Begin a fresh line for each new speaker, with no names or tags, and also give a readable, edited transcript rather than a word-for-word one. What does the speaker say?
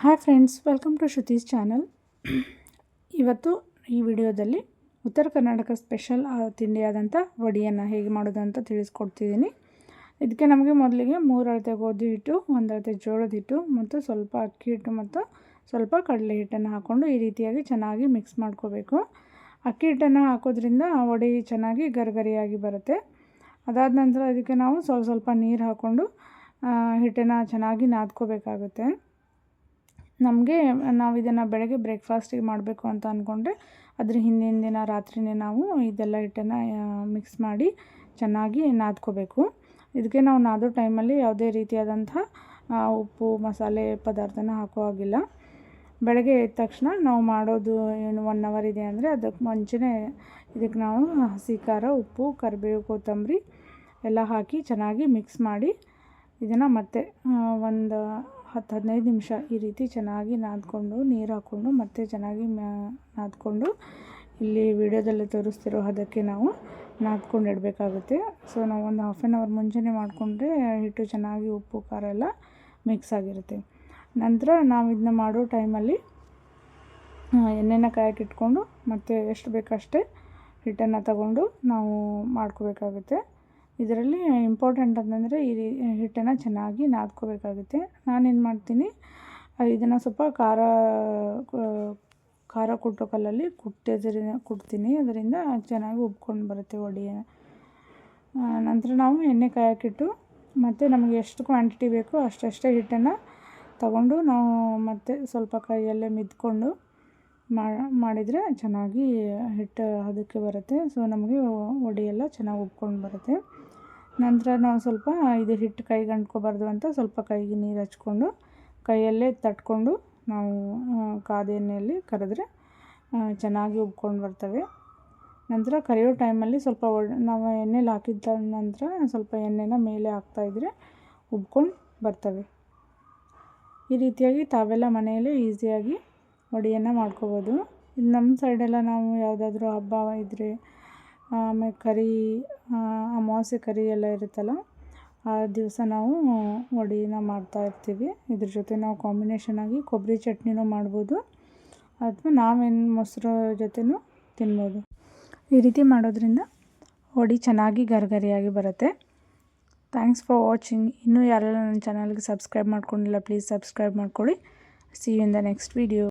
Hi friends, welcome to Shruti's channel. ಇವತ್ತು ಈ ವಿಡಿಯೋದಲ್ಲಿ ಉತ್ತರ ಕರ್ನಾಟಕ ಸ್ಪೆಷಲ್ ತಿಂಡಿಯಾದಂಥ ವಡಿಯನ್ನು ಹೇಗೆ ಮಾಡೋದು ಅಂತ ತಿಳಿಸ್ಕೊಡ್ತಿದ್ದೀನಿ. ಇದಕ್ಕೆ ನಮಗೆ ಮೊದಲಿಗೆ 3 ಅಳತೆ ಗೋಧಿ ಹಿಟ್ಟು, 1 ಅಳತೆ ಜೋಳದ ಹಿಟ್ಟು ಮತ್ತು ಸ್ವಲ್ಪ ಅಕ್ಕಿ ಹಿಟ್ಟು ಮತ್ತು ಸ್ವಲ್ಪ ಕಡಲೆ ಹಿಟ್ಟನ್ನು ಹಾಕ್ಕೊಂಡು ಈ ರೀತಿಯಾಗಿ ಚೆನ್ನಾಗಿ ಮಿಕ್ಸ್ ಮಾಡ್ಕೋಬೇಕು. ಅಕ್ಕಿ ಹಿಟ್ಟನ್ನು ಹಾಕೋದ್ರಿಂದ ವಡೆ ಚೆನ್ನಾಗಿ ಗರಿಗರಿಯಾಗಿ ಬರುತ್ತೆ. ಅದಾದ ನಂತರ ಇದಕ್ಕೆ ನಾವು ಸ್ವಲ್ಪ ನೀರು ಹಾಕ್ಕೊಂಡು ಹಿಟ್ಟನ್ನು ಚೆನ್ನಾಗಿ ನಾದ್ಕೋಬೇಕಾಗುತ್ತೆ. ನಾವು ಇದನ್ನು ಬೆಳಗ್ಗೆ ಬ್ರೇಕ್ಫಾಸ್ಟಿಗೆ ಮಾಡಬೇಕು ಅಂತ ಅಂದ್ಕೊಂಡ್ರೆ ಅದ್ರ ಹಿಂದಿನ ದಿನ ರಾತ್ರಿಯೇ ನಾವು ಇದೆಲ್ಲ ಹಿಟ್ಟನ್ನು ಮಿಕ್ಸ್ ಮಾಡಿ ಚೆನ್ನಾಗಿ ನಾದ್ಕೋಬೇಕು. ಇದಕ್ಕೆ ನಾವು ನಾದೋ ಟೈಮಲ್ಲಿ ಯಾವುದೇ ರೀತಿಯಾದಂಥ ಉಪ್ಪು ಮಸಾಲೆ ಪದಾರ್ಥನ ಹಾಕೋ ಹಾಗಿಲ್ಲ. ಬೆಳಗ್ಗೆ ಎದ್ದ ತಕ್ಷಣ ನಾವು ಮಾಡೋದು ಏನು 1 ಅವರ್ ಇದೆ ಅಂದರೆ ಅದಕ್ಕೆ ಮುಂಚೆನೇ ಇದಕ್ಕೆ ನಾವು ಹಸಿ ಖಾರ, ಉಪ್ಪು, ಕರಿಬೇವು, ಕೊತ್ತಂಬರಿ ಎಲ್ಲ ಹಾಕಿ ಚೆನ್ನಾಗಿ ಮಿಕ್ಸ್ ಮಾಡಿ ಇದನ್ನು ಮತ್ತೆ ಒಂದು 10-15 ನಿಮಿಷ ಈ ರೀತಿ ಚೆನ್ನಾಗಿ ನಾದ್ಕೊಂಡು ನೀರು ಹಾಕ್ಕೊಂಡು ಮತ್ತೆ ಚೆನ್ನಾಗಿ ನಾದ್ಕೊಂಡು ಇಲ್ಲಿ ವಿಡಿಯೋದಲ್ಲಿ ತೋರಿಸ್ತಿರೋ ಅದಕ್ಕೆ ನಾವು ನಾದ್ಕೊಂಡು ಇಡಬೇಕಾಗುತ್ತೆ. ಸೊ ನಾವು ಒಂದು 1/2 ಅವರ್ ಮುಂಚೆನೇ ಮಾಡಿಕೊಂಡ್ರೆ ಹಿಟ್ಟು ಚೆನ್ನಾಗಿ ಉಪ್ಪು ಖಾರ ಎಲ್ಲ ಮಿಕ್ಸ್ ಆಗಿರುತ್ತೆ. ನಂತರ ನಾವು ಇದನ್ನ ಮಾಡೋ ಟೈಮಲ್ಲಿ ಎಣ್ಣೆನ ಕಾಯಕ್ಕಿಟ್ಕೊಂಡು ಮತ್ತು ಎಷ್ಟು ಬೇಕಷ್ಟೇ ಹಿಟ್ಟನ್ನು ತಗೊಂಡು ನಾವು ಮಾಡ್ಕೋಬೇಕಾಗುತ್ತೆ. ಇದರಲ್ಲಿ ಇಂಪಾರ್ಟೆಂಟ್ ಅಂತಂದರೆ ಈ ಹಿಟ್ಟನ್ನು ಚೆನ್ನಾಗಿ ನಾದ್ಕೋಬೇಕಾಗುತ್ತೆ. ನಾನೇನು ಮಾಡ್ತೀನಿ, ಇದನ್ನು ಸ್ವಲ್ಪ ಖಾರ ಕುಟ್ಟೋ ಕಲ್ಲಲ್ಲಿ ಕುಟ್ತೀನಿ. ಅದರಿಂದ ಚೆನ್ನಾಗಿ ಉಬ್ಕೊಂಡು ಬರುತ್ತೆ ವಡೆ. ನಂತರ ನಾವು ಎಣ್ಣೆ ಕಾಯಕ್ಕಿಟ್ಟು ಮತ್ತು ನಮಗೆ ಎಷ್ಟು ಕ್ವಾಂಟಿಟಿ ಬೇಕೋ ಅಷ್ಟೇ ಹಿಟ್ಟನ್ನು ತಗೊಂಡು ನಾವು ಮತ್ತೆ ಸ್ವಲ್ಪ ಕೈಯಲ್ಲೇ ಮಿದ್ಕೊಂಡು ಮಾಡಿದರೆ ಚೆನ್ನಾಗಿ ಹಿಟ್ಟು ಅದಕ್ಕೆ ಬರುತ್ತೆ. ಸೊ ನಮಗೆ ವಡೆ ಎಲ್ಲ ಚೆನ್ನಾಗಿ ಉಬ್ಕೊಂಡು ಬರುತ್ತೆ. ನಂತರ ನಾವು ಸ್ವಲ್ಪ ಇದು ಹಿಟ್ಟು ಕೈಗೆ ಅಂಟ್ಕೋಬಾರ್ದು ಅಂತ ಸ್ವಲ್ಪ ಕೈಗೆ ನೀರು ಹಚ್ಕೊಂಡು ಕೈಯಲ್ಲೇ ತಟ್ಕೊಂಡು ನಾವು ಕಾದ ಎಣ್ಣೆಯಲ್ಲಿ ಕರೆದ್ರೆ ಚೆನ್ನಾಗಿ ಉಬ್ಕೊಂಡು ಬರ್ತವೆ. ನಂತರ ಕರಿಯೋ ಟೈಮಲ್ಲಿ ಸ್ವಲ್ಪ ನಾವು ಎಣ್ಣೆಲಿ ಹಾಕಿದ ನಂತರ ಸ್ವಲ್ಪ ಎಣ್ಣೆನ ಮೇಲೆ ಹಾಕ್ತಾಯಿದ್ರೆ ಉಬ್ಕೊಂಡು ಬರ್ತವೆ. ಈ ರೀತಿಯಾಗಿ ತಾವೆಲ್ಲ ಮನೆಯಲ್ಲೇ ಈಸಿಯಾಗಿ ವಡೆಯನ್ನು ಮಾಡ್ಕೋಬೋದು. ಇದು ನಮ್ಮ ಸೈಡೆಲ್ಲ ನಾವು ಯಾವುದಾದ್ರೂ ಹಬ್ಬ ಇದ್ದರೆ ಆಮೇಲೆ ಅಮಾವಾಸ್ಯೆ ಕರಿ ಎಲ್ಲ ಇರುತ್ತಲ್ಲ, ಆ ದಿವಸ ನಾವು ವಡೆನ ಮಾಡ್ತಾಯಿರ್ತೀವಿ. ಇದ್ರ ಜೊತೆ ನಾವು ಕಾಂಬಿನೇಷನಾಗಿ ಕೊಬ್ಬರಿ ಚಟ್ನಿನೂ ಮಾಡ್ಬೋದು ಅಥವಾ ನಾವೇನು ಮೊಸರು ಜೊತೆನೂ ತಿನ್ಬೋದು. ಈ ರೀತಿ ಮಾಡೋದ್ರಿಂದ ವಡೆ ಚೆನ್ನಾಗಿ ಗರಿಗರಿಯಾಗಿ ಬರುತ್ತೆ. Thanks for watching. ಇನ್ನೂ ಯಾರೆಲ್ಲ ನನ್ನ ಚಾನಲ್ಗೆ ಸಬ್ಸ್ಕ್ರೈಬ್ ಮಾಡ್ಕೊಂಡಿಲ್ಲ, ಪ್ಲೀಸ್ ಸಬ್ಸ್ಕ್ರೈಬ್ ಮಾಡ್ಕೊಳ್ಳಿ. See you in the next video.